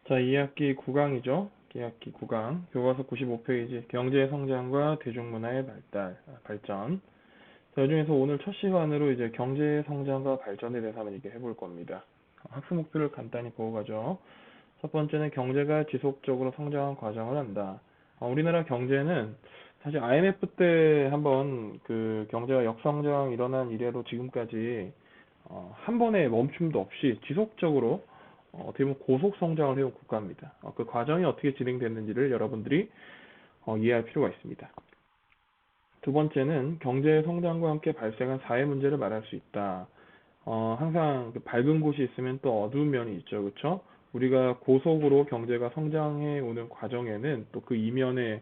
자, 2학기 9강이죠. 2학기 9강. 교과서 95페이지. 경제 성장과 대중문화의 발전. 자, 이 중에서 오늘 첫 시간으로 이제 경제 성장과 발전에 대해서 한번 얘기해 볼 겁니다. 학습 목표를 간단히 보고 가죠. 첫 번째는 경제가 지속적으로 성장한 과정을 한다. 우리나라 경제는 사실 IMF 때 한번 그 경제가 역성장 일어난 이래로 지금까지 한 번의 멈춤도 없이 지속적으로 어떻게 보면 고속 성장을 해온 국가입니다. 그 과정이 어떻게 진행됐는지를 여러분들이 이해할 필요가 있습니다. 두 번째는 경제 성장과 함께 발생한 사회 문제를 말할 수 있다. 항상 그 밝은 곳이 있으면 또 어두운 면이 있죠, 그렇죠? 우리가 고속으로 경제가 성장해 오는 과정에는 또 그 이면에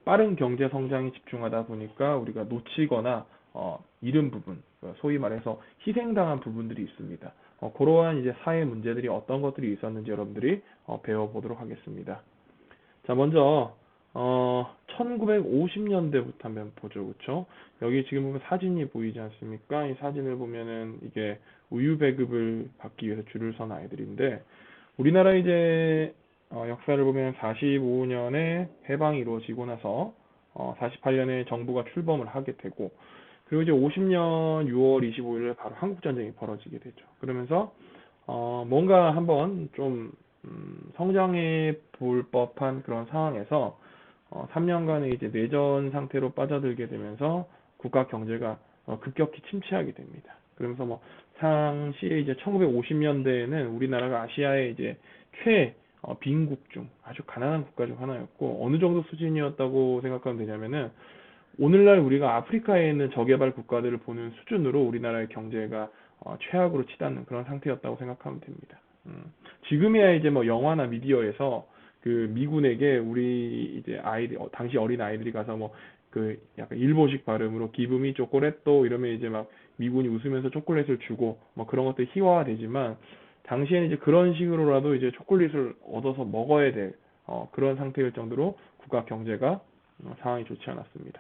빠른 경제 성장이 집중하다 보니까 우리가 놓치거나 잃은 부분, 소위 말해서 희생당한 부분들이 있습니다. 그러한 이제 사회 문제들이 어떤 것들이 있었는지 여러분들이 배워보도록 하겠습니다. 자, 먼저 1950년대부터 한번 보죠, 그렇죠? 여기 지금 보면 사진이 보이지 않습니까? 이 사진을 보면은 이게 우유 배급을 받기 위해서 줄을 선 아이들인데 우리나라 이제 역사를 보면 45년에 해방이 이루어지고 나서 48년에 정부가 출범을 하게 되고 그리고 이제 50년 6월 25일에 바로 한국전쟁이 벌어지게 되죠. 그러면서 뭔가 한번 좀 성장해 볼 법한 그런 상황에서 3년간의 이제 내전 상태로 빠져들게 되면서 국가 경제가 급격히 침체하게 됩니다. 그러면서 뭐 당시에 이제 1950년대에는 우리나라가 아시아의 이제 빈국 중 아주 가난한 국가 중 하나였고 어느 정도 수준이었다고 생각하면 되냐면은 오늘날 우리가 아프리카에 있는 저개발 국가들을 보는 수준으로 우리나라의 경제가 최악으로 치닫는 그런 상태였다고 생각하면 됩니다. 지금이야 이제 뭐 영화나 미디어에서 그 미군에게 우리 이제 아이들 당시 어린 아이들이 가서 뭐 그 약간 일본식 발음으로 기브미 초콜릿도 이러면 이제 막 미군이 웃으면서 초콜릿을 주고 뭐 그런 것들이 희화화되지만 당시에는 이제 그런 식으로라도 이제 초콜릿을 얻어서 먹어야 될 그런 상태일 정도로 국가 경제가 상황이 좋지 않았습니다.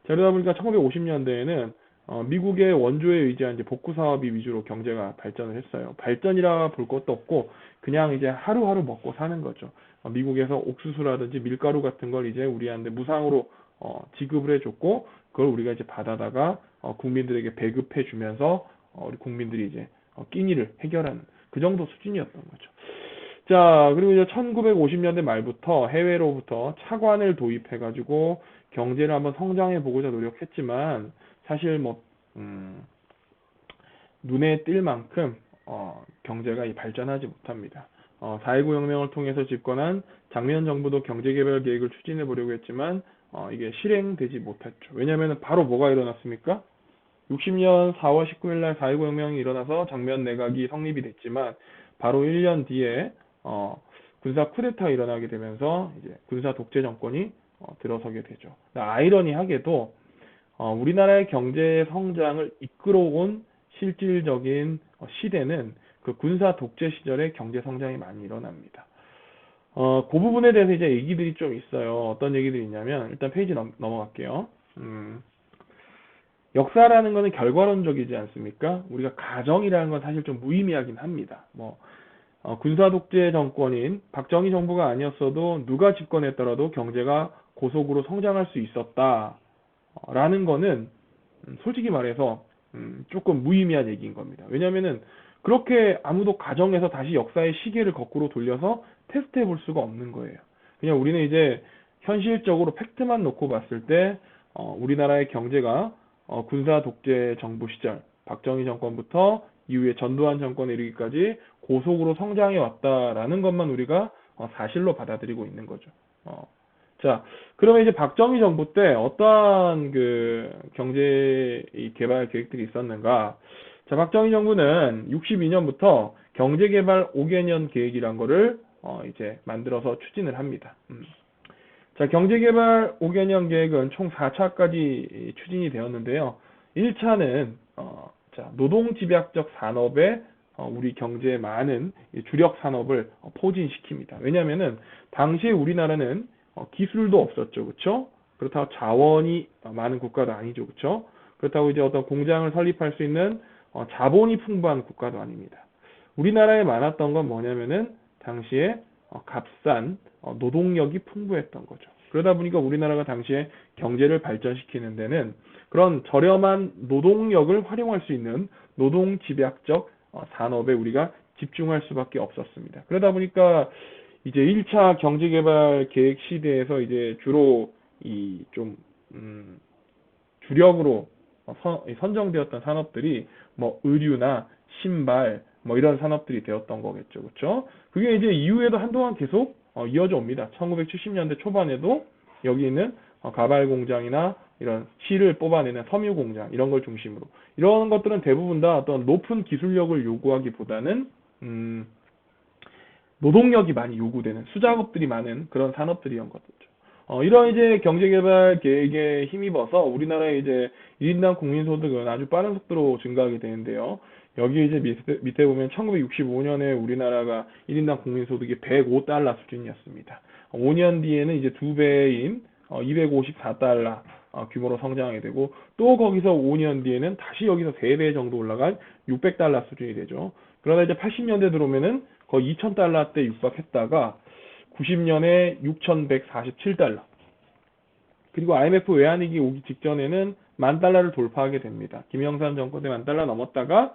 자, 그러다 보니까 1950년대에는 미국의 원조에 의지한 이제 복구 사업이 위주로 경제가 발전을 했어요. 발전이라 볼 것도 없고 그냥 이제 하루하루 먹고 사는 거죠. 미국에서 옥수수라든지 밀가루 같은 걸 이제 우리한테 무상으로 지급을 해줬고 그걸 우리가 이제 받아다가 국민들에게 배급해 주면서 우리 국민들이 이제 끼니를 해결하는 그 정도 수준이었던 거죠. 자, 그리고 이제 1950년대 말부터 해외로부터 차관을 도입해가지고 경제를 한번 성장해 보고자 노력했지만 사실 뭐 눈에 띌 만큼 경제가 발전하지 못합니다. 4.19 혁명을 통해서 집권한 장면 정부도 경제개발 계획을 추진해 보려고 했지만 이게 실행되지 못했죠. 왜냐하면 바로 뭐가 일어났습니까? 60년 4월 19일 날 4.19 혁명이 일어나서 장면 내각이 성립이 됐지만 바로 1년 뒤에 군사 쿠데타가 일어나게 되면서 이제 군사 독재 정권이 들어서게 되죠. 아이러니하게도 우리나라의 경제 성장을 이끌어온 실질적인 시대는 그 군사 독재 시절에 경제 성장이 많이 일어납니다. 그 부분에 대해서 이제 얘기들이 좀 있어요. 어떤 얘기들이 있냐면 일단 페이지 넘어갈게요. 역사라는 거는 결과론적이지 않습니까? 우리가 가정이라는 건 사실 좀 무의미하긴 합니다. 뭐 군사 독재 정권인 박정희 정부가 아니었어도 누가 집권했더라도 경제가 고속으로 성장할 수 있었다라는 거는 솔직히 말해서 조금 무의미한 얘기인 겁니다. 왜냐면은 그렇게 아무도 가정에서 다시 역사의 시계를 거꾸로 돌려서 테스트해 볼 수가 없는 거예요. 그냥 우리는 이제 현실적으로 팩트만 놓고 봤을 때 우리나라의 경제가 군사 독재 정부 시절 박정희 정권부터 이후에 전두환 정권에 이르기까지 고속으로 성장해 왔다라는 것만 우리가 사실로 받아들이고 있는 거죠. 자, 그러면 이제 박정희 정부 때 어떠한 그 경제 개발 계획들이 있었는가? 자, 박정희 정부는 62년부터 경제개발 5개년 계획이란 거를 이제 만들어서 추진을 합니다. 자, 경제개발 5개년 계획은 총 4차까지 추진이 되었는데요. 1차는 노동집약적 산업에 우리 경제의 많은 주력 산업을 포진시킵니다. 왜냐하면은 당시에 우리나라는 기술도 없었죠, 그렇죠? 그렇다고 자원이 많은 국가도 아니죠, 그렇죠? 그렇다고 이제 어떤 공장을 설립할 수 있는 자본이 풍부한 국가도 아닙니다. 우리나라에 많았던 건 뭐냐면은 당시에 값싼 노동력이 풍부했던 거죠. 그러다 보니까 우리나라가 당시에 경제를 발전시키는 데는 그런 저렴한 노동력을 활용할 수 있는 노동 집약적 산업에 우리가 집중할 수밖에 없었습니다. 그러다 보니까 이제 1차 경제개발 계획 시대에서 이제 주로 이좀 주력으로 선정되었던 산업들이 뭐 의류나 신발 뭐 이런 산업들이 되었던 거겠죠. 그렇죠? 그게 이제 이후에도 한동안 계속 이어져 옵니다. 1970년대 초반에도 여기 있는 가발 공장이나 이런 실을 뽑아내는 섬유 공장 이런 걸 중심으로 이런 것들은 대부분 다 어떤 높은 기술력을 요구하기보다는 노동력이 많이 요구되는 수작업들이 많은 그런 산업들이었던 거죠. 이런 이제 경제개발 계획에 힘입어서 우리나라의 이제 1인당 국민소득은 아주 빠른 속도로 증가하게 되는데요. 여기 이제 밑에 보면 1965년에 우리나라가 1인당 국민소득이 105달러 수준이었습니다. 5년 뒤에는 이제 2배인 254달러 규모로 성장하게 되고 또 거기서 5년 뒤에는 다시 여기서 3배 정도 올라간 600달러 수준이 되죠. 그러다 이제 80년대 들어오면은 거의 2000달러대 육박했다가 90년에 6147달러. 그리고 IMF 외환위기 오기 직전에는 10,000달러를 돌파하게 됩니다. 김영삼 정권 때 10,000달러 넘었다가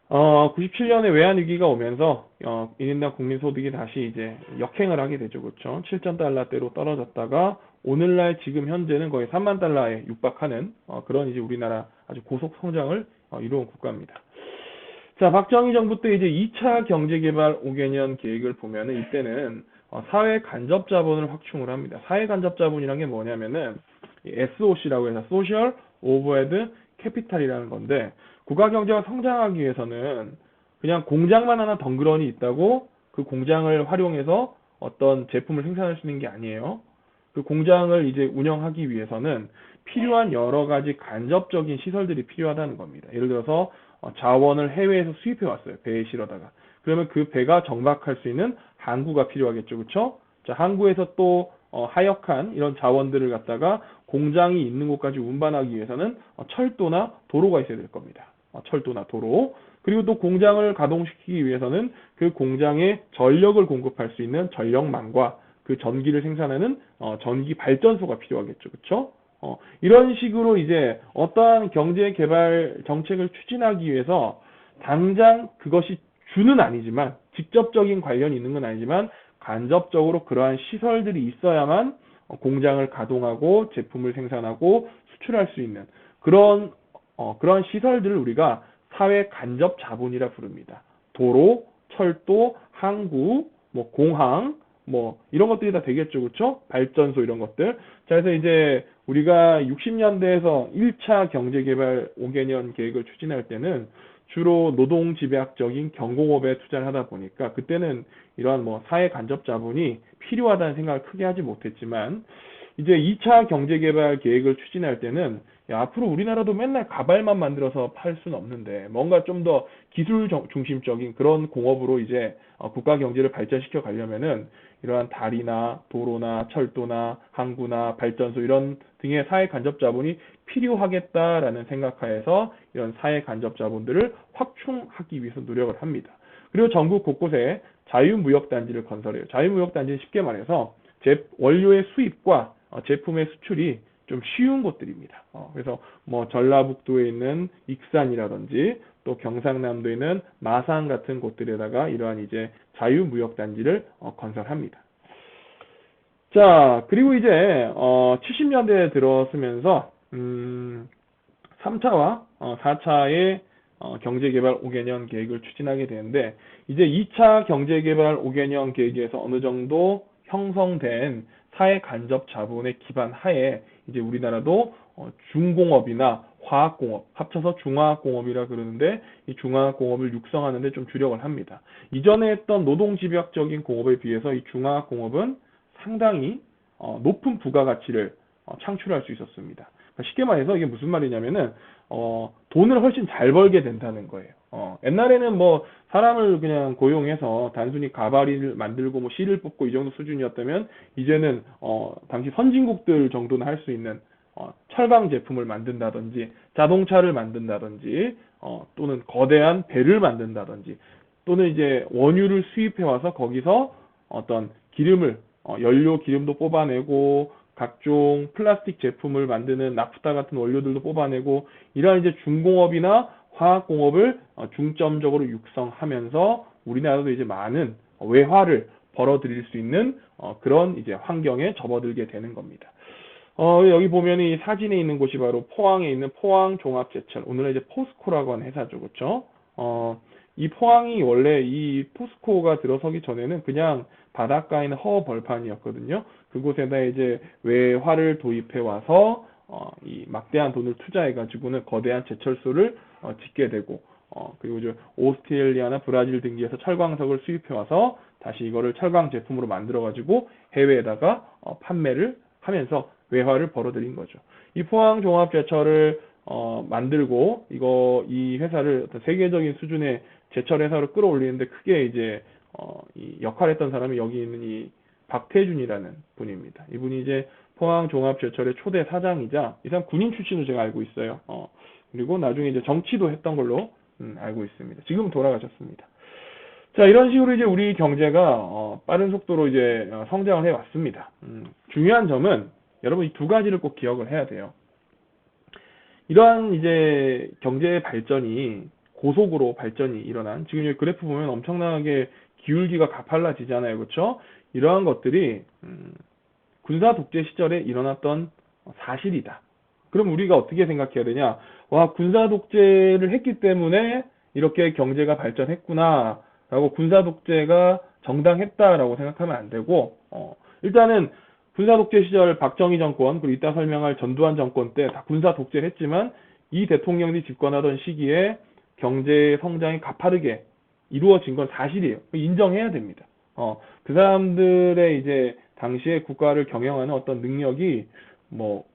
97년에 외환위기가 오면서 1인당 국민소득이 다시 이제 역행을 하게 되죠. 그렇죠? 7,000달러대로 떨어졌다가 오늘날 지금 현재는 거의 30,000달러에 육박하는 그런 이제 우리나라 아주 고속 성장을 이루은 국가입니다. 자, 박정희 정부 때 이제 2차 경제개발 5개년 계획을 보면은 이때는 사회 간접 자본을 확충을 합니다. 사회 간접 자본이란 게 뭐냐면은 SOC라고 해서 Social Overhead Capital이라는 건데 국가 경제가 성장하기 위해서는 그냥 공장만 하나 덩그러니 있다고 그 공장을 활용해서 어떤 제품을 생산할 수 있는 게 아니에요. 그 공장을 이제 운영하기 위해서는 필요한 여러 가지 간접적인 시설들이 필요하다는 겁니다. 예를 들어서 자원을 해외에서 수입해 왔어요. 배에 실어다가. 그러면 그 배가 정박할 수 있는 항구가 필요하겠죠. 그렇죠? 자, 항구에서 또 하역한 이런 자원들을 갖다가 공장이 있는 곳까지 운반하기 위해서는 철도나 도로가 있어야 될 겁니다. 철도나 도로. 그리고 또 공장을 가동시키기 위해서는 그 공장에 전력을 공급할 수 있는 전력망과 그 전기를 생산하는 전기 발전소가 필요하겠죠. 그렇죠? 이런 식으로 이제 어떠한 경제 개발 정책을 추진하기 위해서 당장 그것이 주는 아니지만 직접적인 관련이 있는 건 아니지만 간접적으로 그러한 시설들이 있어야만 공장을 가동하고 제품을 생산하고 수출할 수 있는 그런 시설들을 우리가 사회 간접 자본이라 부릅니다. 도로, 철도, 항구, 뭐 공항, 뭐 이런 것들이 다 되겠죠. 그렇죠? 발전소 이런 것들. 자, 그래서 이제 우리가 60년대에서 1차 경제개발 5개년 계획을 추진할 때는 주로 노동 집약적인 경공업에 투자를 하다 보니까 그때는 이러한 뭐 사회 간접 자본이 필요하다는 생각을 크게 하지 못했지만 이제 2차 경제개발 계획을 추진할 때는 야, 앞으로 우리나라도 맨날 가발만 만들어서 팔 수는 없는데 뭔가 좀 더 기술 중심적인 그런 공업으로 이제 국가 경제를 발전시켜 가려면은 이러한 다리나 도로나 철도나 항구나 발전소 이런 등의 사회 간접 자본이 필요하겠다라는 생각하에서 이런 사회 간접 자본들을 확충하기 위해서 노력을 합니다. 그리고 전국 곳곳에 자유무역단지를 건설해요. 자유무역단지는 쉽게 말해서 원료의 수입과 제품의 수출이 좀 쉬운 곳들입니다. 그래서 뭐 전라북도에 있는 익산이라든지 또 경상남도에 있는 마산 같은 곳들에다가 이러한 이제 자유무역단지를 건설합니다. 자, 그리고 이제 70년대에 들어서면서 3차와 4차의 경제개발 5개년 계획을 추진하게 되는데 이제 2차 경제개발 5개년 계획에서 어느 정도 형성된 사회 간접 자본의 기반 하에 이제 우리나라도 중공업이나 화학공업, 합쳐서 중화학공업이라 그러는데 이 중화학공업을 육성하는데 좀 주력을 합니다. 이전에 했던 노동집약적인 공업에 비해서 이 중화학공업은 상당히 높은 부가가치를 창출할 수 있었습니다. 쉽게 말해서 이게 무슨 말이냐면은 돈을 훨씬 잘 벌게 된다는 거예요. 옛날에는 뭐 사람을 그냥 고용해서 단순히 가발을 만들고 뭐 실을 뽑고 이 정도 수준이었다면 이제는 당시 선진국들 정도는 할 수 있는 철강 제품을 만든다든지 자동차를 만든다든지 또는 거대한 배를 만든다든지 또는 이제 원유를 수입해 와서 거기서 어떤 기름을, 연료 기름도 뽑아내고, 각종 플라스틱 제품을 만드는 나프타 같은 원료들도 뽑아내고, 이러한 이제 중공업이나 화학공업을 중점적으로 육성하면서 우리나라도 이제 많은 외화를 벌어들일 수 있는 그런 이제 환경에 접어들게 되는 겁니다. 여기 보면 이 사진에 있는 곳이 바로 포항에 있는 포항종합제철, 오늘은 이제 포스코라고 하는 회사죠, 그렇죠? 이 포항이 원래 이 포스코가 들어서기 전에는 그냥 바닷가에 있는 허벌판이었거든요. 그곳에다 이제 외화를 도입해 와서 이 막대한 돈을 투자해 가지고는 거대한 제철소를 짓게 되고, 그리고 이제 오스트레일리아나 브라질 등지에서 철광석을 수입해 와서 다시 이거를 철강 제품으로 만들어 가지고 해외에다가 판매를 하면서 외화를 벌어들인 거죠. 이 포항종합제철을 만들고 이 회사를 어떤 세계적인 수준의 제철 회사로 끌어올리는데 크게 이제 이 역할을 했던 사람이 여기 있는 이 박태준이라는 분입니다. 이분이 이제 포항종합제철의 초대 사장이자 이 사람 군인 출신으로 제가 알고 있어요. 그리고 나중에 이제 정치도 했던 걸로 알고 있습니다. 지금 돌아가셨습니다. 자, 이런 식으로 이제 우리 경제가 빠른 속도로 이제 성장을 해 왔습니다. 중요한 점은 여러분 이 두 가지를 꼭 기억을 해야 돼요. 이러한 이제 경제 발전이 고속으로 발전이 일어난, 지금 이 그래프 보면 엄청나게 기울기가 가팔라지잖아요, 그렇죠? 이러한 것들이 군사 독재 시절에 일어났던 사실이다. 그럼 우리가 어떻게 생각해야 되냐? 와, 군사 독재를 했기 때문에 이렇게 경제가 발전했구나 라고, 군사 독재가 정당했다라고 생각하면 안 되고, 일단은 군사 독재 시절 박정희 정권, 그리고 이따 설명할 전두환 정권 때 다 군사 독재를 했지만 이 대통령들이 집권하던 시기에 경제 성장이 가파르게 이루어진 건 사실이에요. 인정해야 됩니다. 그 사람들의 이제 당시에 국가를 경영하는 어떤 능력이 뭐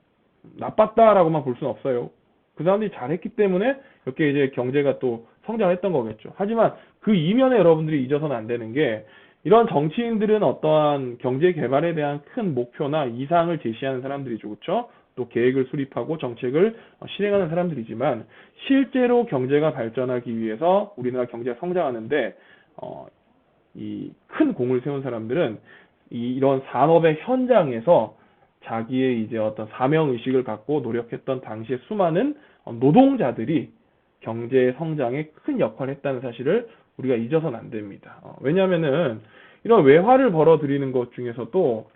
나빴다라고만 볼 수는 없어요. 그 사람들이 잘했기 때문에 이렇게 이제 경제가 또 성장했던 거겠죠. 하지만 그 이면에 여러분들이 잊어서는 안 되는 게, 이런 정치인들은 어떠한 경제 개발에 대한 큰 목표나 이상을 제시하는 사람들이죠, 그렇죠? 또 계획을 수립하고 정책을 실행하는 사람들이지만, 실제로 경제가 발전하기 위해서 우리나라 경제가 성장하는데 이 큰 공을 세운 사람들은 이런 산업의 현장에서 자기의 이제 어떤 사명 의식을 갖고 노력했던 당시의 수많은 노동자들이 경제 성장에 큰 역할을 했다는 사실을 우리가 잊어서는 안 됩니다. 왜냐하면은 이런 외화를 벌어들이는 것 중에서도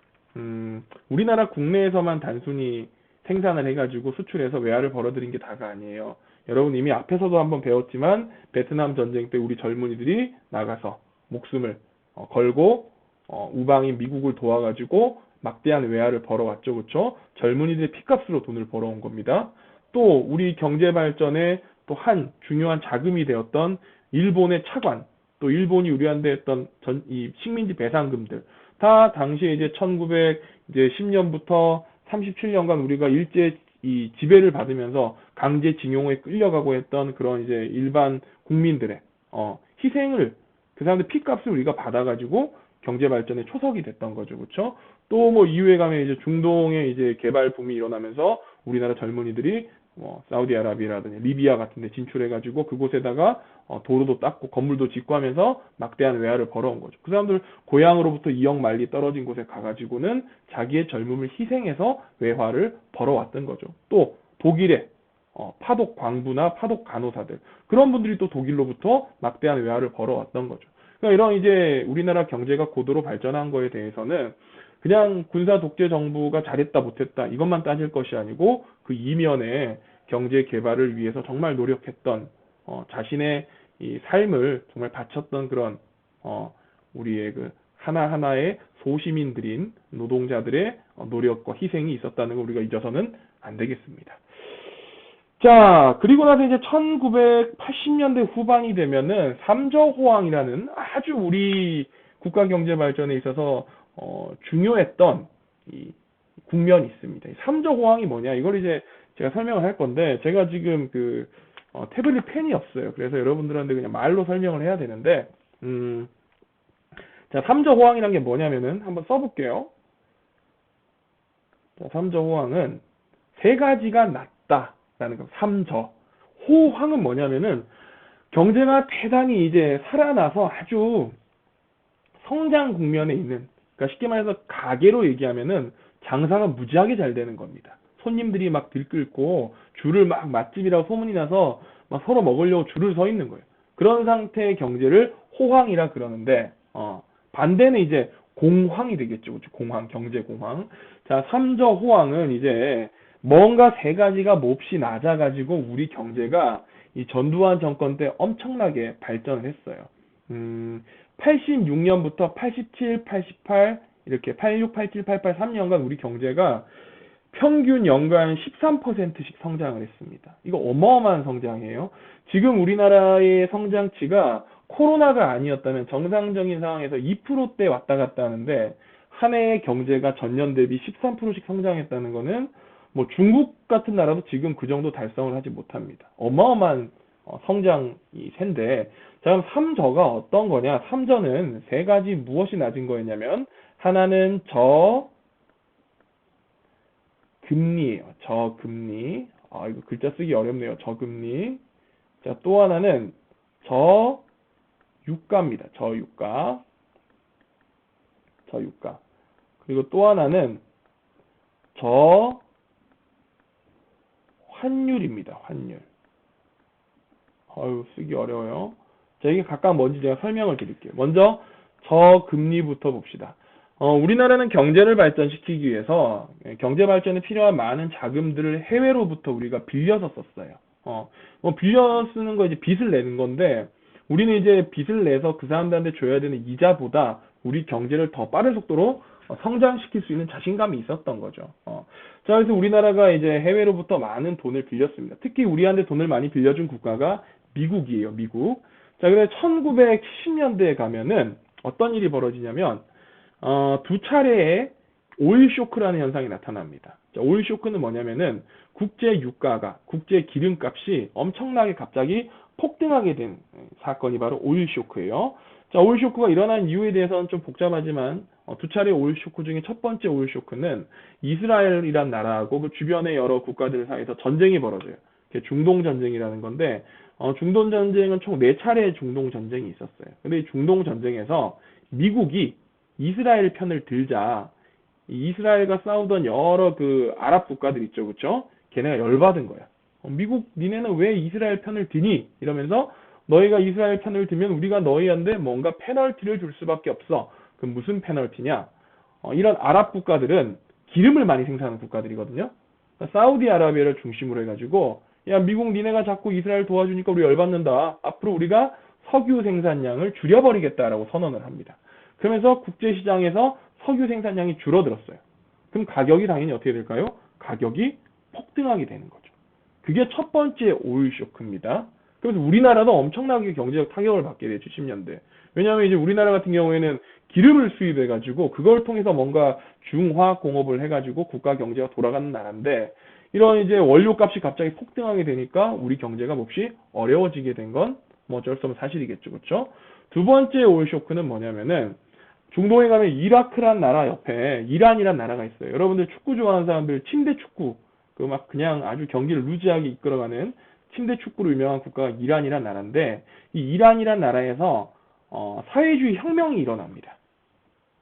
우리나라 국내에서만 단순히 생산을 해가지고 수출해서 외화를 벌어들인 게 다가 아니에요. 여러분 이미 앞에서도 한번 배웠지만 베트남 전쟁 때 우리 젊은이들이 나가서 목숨을 걸고 우방인 미국을 도와가지고 막대한 외화를 벌어왔죠, 그렇죠? 젊은이들의 피값으로 돈을 벌어온 겁니다. 또 우리 경제 발전에 또 한 중요한 자금이 되었던 일본의 차관, 또 일본이 우리한테 했던 이 식민지 배상금들, 다 당시에 이제 1910년부터 37년간 우리가 일제 이 지배를 받으면서 강제징용에 끌려가고 했던 그런 이제 일반 국민들의 희생을, 그 사람들 피값을 우리가 받아가지고 경제 발전의 초석이 됐던 거죠, 그렇죠? 또 뭐 이후에 가면 이제 중동의 이제 개발 붐이 일어나면서 우리나라 젊은이들이 사우디아라비아라든지 리비아 같은 데 진출해가지고 그곳에다가 도로도 닦고 건물도 짓고 하면서 막대한 외화를 벌어온 거죠. 그 사람들 고향으로부터 2억 마일리 떨어진 곳에 가가지고는 자기의 젊음을 희생해서 외화를 벌어왔던 거죠. 또 독일의 파독 광부나 파독 간호사들, 그런 분들이 또 독일로부터 막대한 외화를 벌어왔던 거죠. 그러니까 이런 이제 우리나라 경제가 고도로 발전한 거에 대해서는 그냥 군사 독재 정부가 잘했다 못했다 이것만 따질 것이 아니고, 그 이면에 경제 개발을 위해서 정말 노력했던 자신의 이 삶을 정말 바쳤던 그런 우리의 그 하나하나의 소시민들인 노동자들의 노력과 희생이 있었다는 걸 우리가 잊어서는 안 되겠습니다. 자, 그리고 나서 이제 1980년대 후반이 되면은 삼저호황이라는 아주 우리 국가 경제 발전에 있어서 중요했던 이 국면이 있습니다. 삼저호황이 뭐냐? 이걸 이제 제가 설명을 할 건데, 제가 지금 그 태블릿 펜이 없어요. 그래서 여러분들한테 그냥 말로 설명을 해야 되는데, 자, 삼저호황이란 게 뭐냐면은 한번 써볼게요. 자, 삼저호황은 세 가지가 낮다라는 거. 삼저. 호황은 뭐냐면은 경제가 대단히 이제 살아나서 아주 성장 국면에 있는, 그러니까 쉽게 말해서 가게로 얘기하면은 장사가 무지하게 잘 되는 겁니다. 손님들이 막 들끓고 줄을 막 맛집이라고 소문이 나서 막 서로 먹으려고 줄을 서 있는 거예요. 그런 상태의 경제를 호황이라 그러는데, 반대는 이제 공황이 되겠죠. 그렇죠? 공황, 경제 공황. 자, 삼저 호황은 이제 뭔가 세 가지가 몹시 낮아가지고 우리 경제가 이 전두환 정권 때 엄청나게 발전을 했어요. 86년부터 87, 88, 이렇게 86, 87, 88, 3년간 우리 경제가 평균 연간 13%씩 성장을 했습니다. 이거 어마어마한 성장이에요. 지금 우리나라의 성장치가 코로나가 아니었다면 정상적인 상황에서 2%대 왔다 갔다 하는데, 한 해의 경제가 전년 대비 13%씩 성장했다는 거는 뭐 중국 같은 나라도 지금 그 정도 달성을 하지 못합니다. 어마어마한 성장이 센데, 자, 그럼 삼저가 어떤 거냐? 삼저는 세 가지 무엇이 낮은 거였냐면, 하나는 저금리예요. 저금리. 이거 글자 쓰기 어렵네요. 저금리. 자, 또 하나는 저유가입니다. 저유가. 저유가. 그리고 또 하나는 저환율입니다. 환율. 쓰기 어려워요. 자, 이게 각각 뭔지 제가 설명을 드릴게요. 먼저 저금리부터 봅시다. 우리나라는 경제를 발전시키기 위해서 경제 발전에 필요한 많은 자금들을 해외로부터 우리가 빌려서 썼어요. 빌려 쓰는 거 이제 빚을 내는 건데, 우리는 이제 빚을 내서 그 사람들한테 줘야 되는 이자보다 우리 경제를 더 빠른 속도로 성장시킬 수 있는 자신감이 있었던 거죠. 자, 그래서 우리나라가 이제 해외로부터 많은 돈을 빌렸습니다. 특히 우리한테 돈을 많이 빌려준 국가가 미국이에요. 미국. 자, 그래서 1970년대에 가면은 어떤 일이 벌어지냐면, 두 차례의 오일 쇼크라는 현상이 나타납니다. 자, 오일 쇼크는 뭐냐면은 국제 유가가, 국제 기름값이 엄청나게 갑자기 폭등하게 된 사건이 바로 오일 쇼크예요. 자, 오일 쇼크가 일어난 이유에 대해서는 좀 복잡하지만, 두 차례 오일 쇼크 중에 첫 번째 오일 쇼크는 이스라엘이란 나라하고 그 주변의 여러 국가들 사이에서 전쟁이 벌어져요. 중동 전쟁이라는 건데, 중동 전쟁은 총 4차례의 중동 전쟁이 있었어요. 근데 이 중동 전쟁에서 미국이 이스라엘 편을 들자, 이스라엘과 싸우던 여러 그 아랍 국가들 있죠, 그렇죠? 걔네가 열받은 거야. 미국, 니네는 왜 이스라엘 편을 드니? 이러면서 너희가 이스라엘 편을 들면 우리가 너희한테 뭔가 페널티를 줄 수밖에 없어. 그럼 무슨 페널티냐? 이런 아랍 국가들은 기름을 많이 생산하는 국가들이거든요. 그러니까 사우디아라비아를 중심으로 해가지고, 야, 미국 니네가 자꾸 이스라엘 도와주니까 우리 열받는다. 앞으로 우리가 석유 생산량을 줄여버리겠다라고 선언을 합니다. 그러면서 국제시장에서 석유 생산량이 줄어들었어요. 그럼 가격이 당연히 어떻게 될까요? 가격이 폭등하게 되는 거죠. 그게 첫 번째 오일 쇼크입니다. 그래서 우리나라도 엄청나게 경제적 타격을 받게 돼요. 70년대. 왜냐하면 이제 우리나라 같은 경우에는 기름을 수입해가지고 그걸 통해서 뭔가 중화공업을 해가지고 국가 경제가 돌아가는 나라인데, 이런 이제 원료값이 갑자기 폭등하게 되니까 우리 경제가 몹시 어려워지게 된 건 뭐 어쩔 수 없는 사실이겠죠. 그렇죠? 두 번째 오일 쇼크는 뭐냐면은, 중동에 가면 이라크란 나라 옆에 이란이란 나라가 있어요. 여러분들 축구 좋아하는 사람들, 침대 축구, 그 막 그냥 아주 경기를 루즈하게 이끌어가는 침대 축구로 유명한 국가가 이란이란 나라인데, 이 이란이란 나라에서 사회주의 혁명이 일어납니다.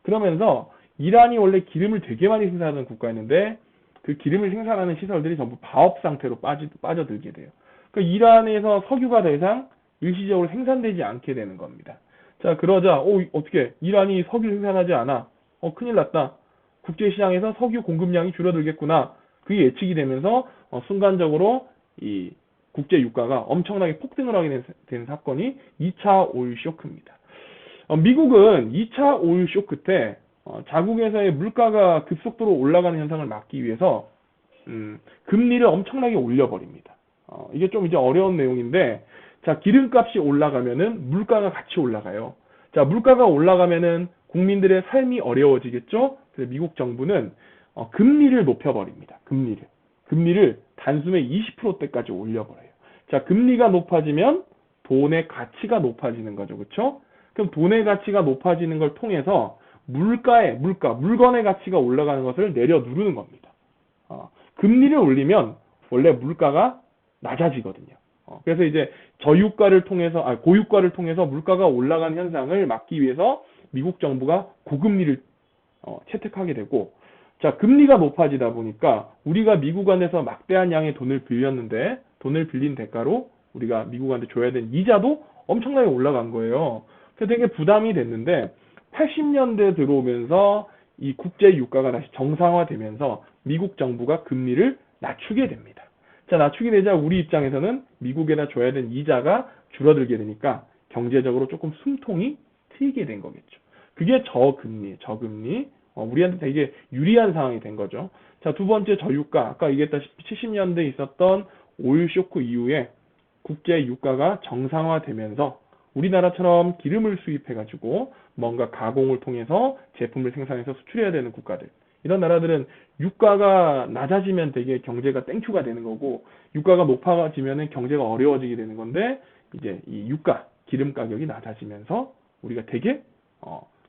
그러면서 이란이 원래 기름을 되게 많이 생산하는 국가였는데, 그 기름을 생산하는 시설들이 전부 바업 상태로 빠져들게 돼요. 그러니까 이란에서 석유가 더 이상 일시적으로 생산되지 않게 되는 겁니다. 자, 그러자 어떻게 이란이 석유를 생산하지 않아? 큰일 났다. 국제시장에서 석유 공급량이 줄어들겠구나. 그게 예측이 되면서 순간적으로 이 국제 유가가 엄청나게 폭등을 하게 된 사건이 2차 오일 쇼크입니다. 미국은 2차 오일 쇼크 때 자국에서의 물가가 급속도로 올라가는 현상을 막기 위해서 금리를 엄청나게 올려버립니다. 이게 좀 이제 어려운 내용인데, 자, 기름값이 올라가면은 물가가 같이 올라가요. 자, 물가가 올라가면은 국민들의 삶이 어려워지겠죠? 그래서 미국 정부는 금리를 높여버립니다. 금리를 단숨에 20%대까지 올려버려요. 자, 금리가 높아지면 돈의 가치가 높아지는 거죠. 그렇죠? 그럼 돈의 가치가 높아지는 걸 통해서 물건의 가치가 올라가는 것을 내려 누르는 겁니다. 금리를 올리면 원래 물가가 낮아지거든요. 그래서 이제 고유가를 통해서 물가가 올라가는 현상을 막기 위해서 미국 정부가 고금리를 채택하게 되고, 자, 금리가 높아지다 보니까 우리가 미국 안에서 막대한 양의 돈을 빌렸는데 돈을 빌린 대가로 우리가 미국한테 줘야 되는 이자도 엄청나게 올라간 거예요. 그래서 되게 부담이 됐는데 80년대 들어오면서 이 국제 유가가 다시 정상화되면서 미국 정부가 금리를 낮추게 됩니다. 자, 낮추게 되자 우리 입장에서는 미국에다 줘야 되는 이자가 줄어들게 되니까 경제적으로 조금 숨통이 트이게 된 거겠죠. 그게 저금리. 우리한테 되게 유리한 상황이 된 거죠. 자, 두 번째 저유가. 아까 얘기했다시피 70년대에 있었던 오일 쇼크 이후에 국제 유가가 정상화되면서 우리나라처럼 기름을 수입해가지고 뭔가 가공을 통해서 제품을 생산해서 수출해야 되는 국가들. 이런 나라들은 유가가 낮아지면 되게 경제가 땡큐가 되는 거고, 유가가 높아지면 경제가 어려워지게 되는 건데, 이제 이 기름 가격이 낮아지면서 우리가 되게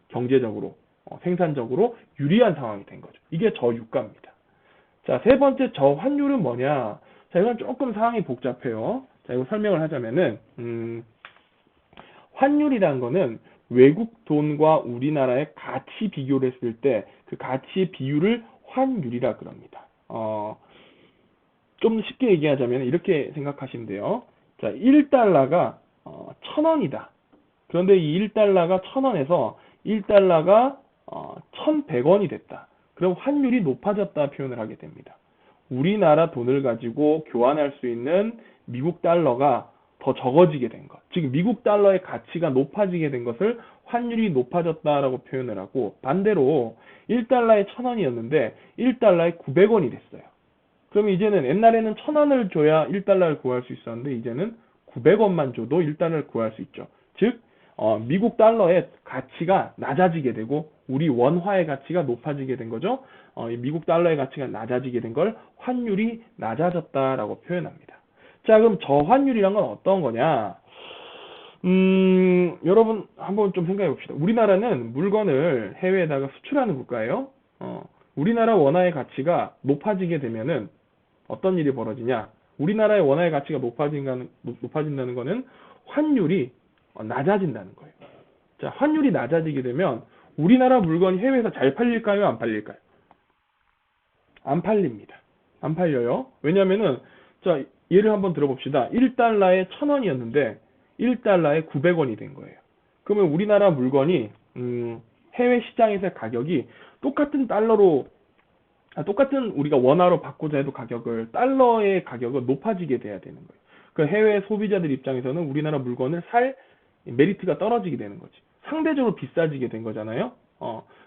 경제적으로 생산적으로 유리한 상황이 된 거죠. 이게 저유가입니다. 자, 세 번째 저환율은 뭐냐? 자, 이건 조금 상황이 복잡해요. 자, 이거 설명을 하자면은 환율이라는 거는 외국 돈과 우리나라의 가치 비교를 했을 때 그 가치의 비율을 환율이라 그럽니다. 좀 쉽게 얘기하자면 이렇게 생각하시면 돼요. 자, 1달러가 1,000원이다. 그런데 이 1달러가 1,000원에서 1달러가 1,100원이 됐다. 그럼 환율이 높아졌다 표현을 하게 됩니다. 우리나라 돈을 가지고 교환할 수 있는 미국 달러가 더 적어지게 된 것. 즉 미국 달러의 가치가 높아지게 된 것을 환율이 높아졌다라고 표현을 하고, 반대로 1달러에 1,000원이었는데 1달러에 900원이 됐어요. 그럼 이제는 옛날에는 1,000원을 줘야 1달러를 구할 수 있었는데 이제는 900원만 줘도 1달러를 구할 수 있죠. 즉 미국 달러의 가치가 낮아지게 되고 우리 원화의 가치가 높아지게 된 거죠. 미국 달러의 가치가 낮아지게 된 걸 환율이 낮아졌다라고 표현합니다. 자, 그럼 저환율이란 건 어떤 거냐? 여러분 한번 좀 생각해 봅시다. 우리나라는 물건을 해외에다가 수출하는 국가예요. 우리나라 원화의 가치가 높아지게 되면은 어떤 일이 벌어지냐? 우리나라의 원화의 가치가 높아진다는 거는 환율이 낮아진다는 거예요. 자, 환율이 낮아지게 되면 우리나라 물건이 해외에서 잘 팔릴까요? 안 팔릴까요? 안 팔립니다. 안 팔려요. 왜냐면은, 자, 예를 한번 들어봅시다. 1달러에 1,000원이었는데 1달러에 900원이 된 거예요. 그러면 우리나라 물건이 해외 시장에서 가격이 똑같은 우리가 원화로 바꾸자 해도 달러의 가격은 높아지게 돼야 되는 거예요. 그 해외 소비자들 입장에서는 우리나라 물건을 살 메리트가 떨어지게 되는 거지. 상대적으로 비싸지게 된 거잖아요.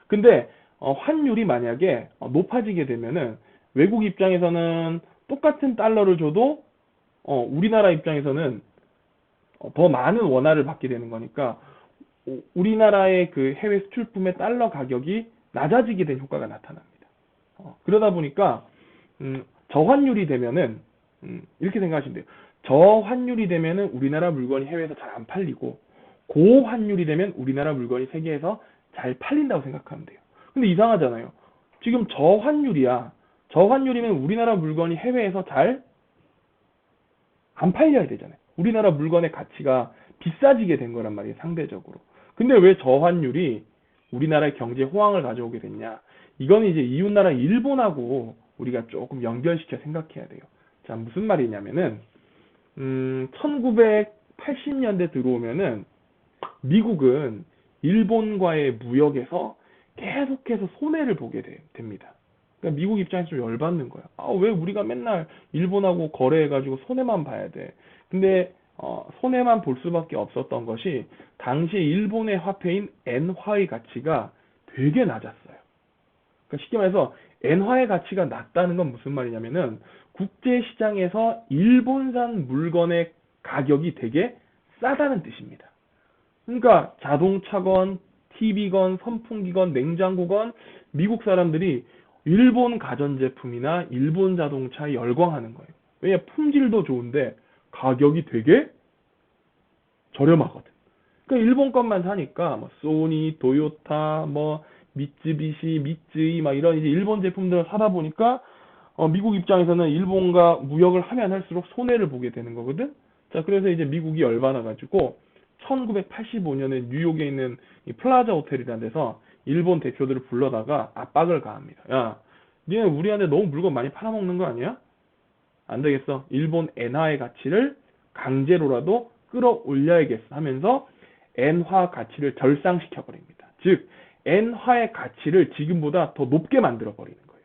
근데 환율이 만약에 높아지게 되면은 외국 입장에서는 똑같은 달러를 줘도 우리나라 입장에서는 더 많은 원화를 받게 되는 거니까 우리나라의 그 해외 수출품의 달러 가격이 낮아지게 된 효과가 나타납니다. 그러다 보니까 저환율이 되면은 이렇게 생각하시면 돼요. 저환율이 되면은 우리나라 물건이 해외에서 잘 안 팔리고 고환율이 되면 우리나라 물건이 세계에서 잘 팔린다고 생각하면 돼요. 근데 이상하잖아요. 지금 저환율이야. 저환율이면 우리나라 물건이 해외에서 잘 안 팔려야 되잖아요. 우리나라 물건의 가치가 비싸지게 된 거란 말이에요, 상대적으로. 근데 왜 저환율이 우리나라의 경제 호황을 가져오게 됐냐? 이건 이제 이웃나라 일본하고 우리가 조금 연결시켜 생각해야 돼요. 자, 무슨 말이냐면은 1980년대 들어오면은 미국은 일본과의 무역에서 계속해서 손해를 보게 됩니다. 그러니까 미국 입장에서 좀 열받는 거야. 왜 우리가 맨날 일본하고 거래해가지고 손해만 봐야 돼. 근데 손해만 볼 수밖에 없었던 것이 당시 일본의 화폐인 엔화의 가치가 되게 낮았어요. 그러니까 쉽게 말해서 엔화의 가치가 낮다는 건 무슨 말이냐면은 국제 시장에서 일본산 물건의 가격이 되게 싸다는 뜻입니다. 그러니까 자동차건, TV건, 선풍기건, 냉장고건 미국 사람들이 일본 가전제품이나 일본 자동차에 열광하는 거예요. 왜냐, 품질도 좋은데 가격이 되게 저렴하거든. 그러니까 일본 것만 사니까 뭐 소니, 도요타, 뭐 미쯔비시, 미쯔이 막 이런 이제 일본 제품들을 사다 보니까 미국 입장에서는 일본과 무역을 하면 할수록 손해를 보게 되는 거거든. 자, 그래서 이제 미국이 열받아 가지고 1985년에 뉴욕에 있는 이 플라자 호텔이라는 데서 일본 대표들을 불러다가 압박을 가합니다. 야, 니네 우리한테 너무 물건 많이 팔아먹는 거 아니야? 안 되겠어. 일본 엔화의 가치를 강제로라도 끌어올려야겠어 하면서 엔화 가치를 절상시켜 버립니다. 즉, 엔화의 가치를 지금보다 더 높게 만들어 버리는 거예요.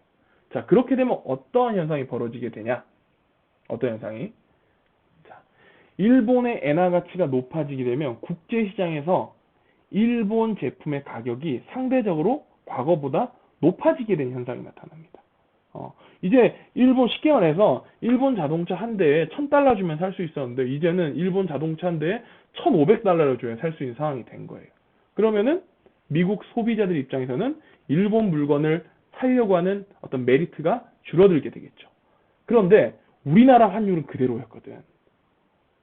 자, 그렇게 되면 어떠한 현상이 벌어지게 되냐? 어떤 현상이? 자, 일본의 엔화 가치가 높아지게 되면 국제시장에서 일본 제품의 가격이 상대적으로 과거보다 높아지게 되는 현상이 나타납니다. 이제 일본 쉽게 말해서 일본 자동차 한 대에 $1,000 주면 살 수 있었는데 이제는 일본 자동차 한 대에 $1,500를 줘야 살 수 있는 상황이 된 거예요. 그러면은 미국 소비자들 입장에서는 일본 물건을 사려고 하는 어떤 메리트가 줄어들게 되겠죠. 그런데 우리나라 환율은 그대로였거든.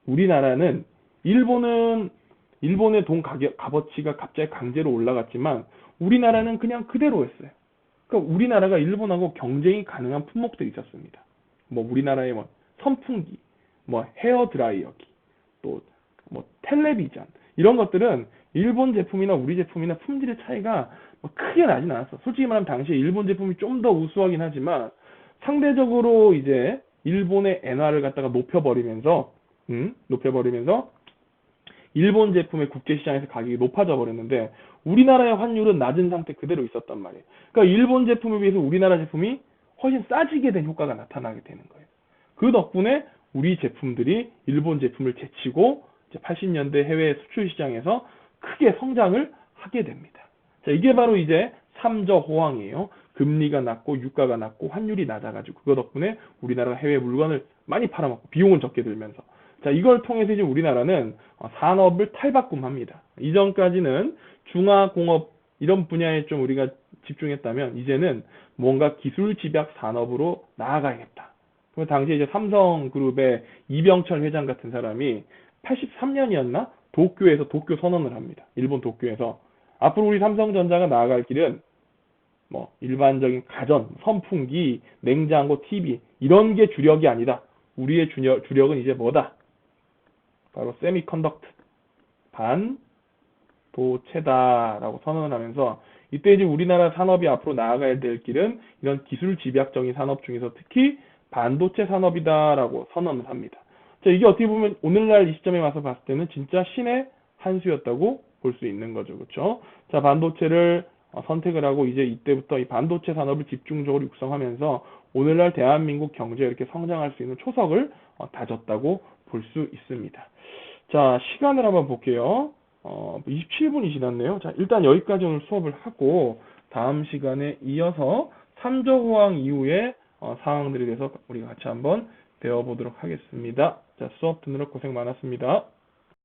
우리나라는 일본의 돈 가격, 값어치가 갑자기 강제로 올라갔지만 우리나라는 그냥 그대로였어요. 그러니까 우리나라가 일본하고 경쟁이 가능한 품목들이 있었습니다. 뭐 우리나라의 뭐 선풍기, 뭐 헤어 드라이어기, 또 뭐 텔레비전 이런 것들은 일본 제품이나 우리 제품이나 품질의 차이가 뭐 크게 나진 않았어. 솔직히 말하면 당시에 일본 제품이 좀 더 우수하긴 하지만 상대적으로 이제 일본의 엔화를 갖다가 높여버리면서 일본 제품의 국제시장에서 가격이 높아져 버렸는데 우리나라의 환율은 낮은 상태 그대로 있었단 말이에요. 그러니까 일본 제품에 비해서 우리나라 제품이 훨씬 싸지게 된 효과가 나타나게 되는 거예요. 그 덕분에 우리 제품들이 일본 제품을 제치고 이제 80년대 해외 수출 시장에서 크게 성장을 하게 됩니다. 자, 이게 바로 이제 삼저 호황이에요. 금리가 낮고 유가가 낮고 환율이 낮아가지고 그거 덕분에 우리나라가 해외 물건을 많이 팔아먹고 비용을 적게 들면서 자, 이걸 통해서 이제 우리나라는 산업을 탈바꿈합니다. 이전까지는 중화공업 이런 분야에 좀 우리가 집중했다면 이제는 뭔가 기술 집약 산업으로 나아가야겠다. 그 당시에 이제 삼성그룹의 이병철 회장 같은 사람이 83년이었나? 도쿄에서 도쿄 선언을 합니다. 일본 도쿄에서 앞으로 우리 삼성전자가 나아갈 길은 뭐 일반적인 가전, 선풍기, 냉장고, TV 이런 게 주력이 아니다. 우리의 주력은 이제 뭐다? 바로 세미컨덕트, 반도체다라고 선언을 하면서 이때 이제 우리나라 산업이 앞으로 나아가야 될 길은 이런 기술 집약적인 산업 중에서 특히 반도체 산업이다라고 선언을 합니다. 자, 이게 어떻게 보면 오늘날 이 시점에 와서 봤을 때는 진짜 신의 한 수였다고 볼 수 있는 거죠. 그렇죠? 자, 반도체를 선택을 하고 이제 이때부터 이 반도체 산업을 집중적으로 육성하면서 오늘날 대한민국 경제가 이렇게 성장할 수 있는 초석을 다졌다고 볼 수 있습니다. 자, 시간을 한번 볼게요. 27분이 지났네요. 자, 일단 여기까지 오늘 수업을 하고 다음 시간에 이어서 삼저호황 이후의 상황들에 대해서 우리가 같이 한번 배워보도록 하겠습니다. 자, 수업 듣느라 고생 많았습니다.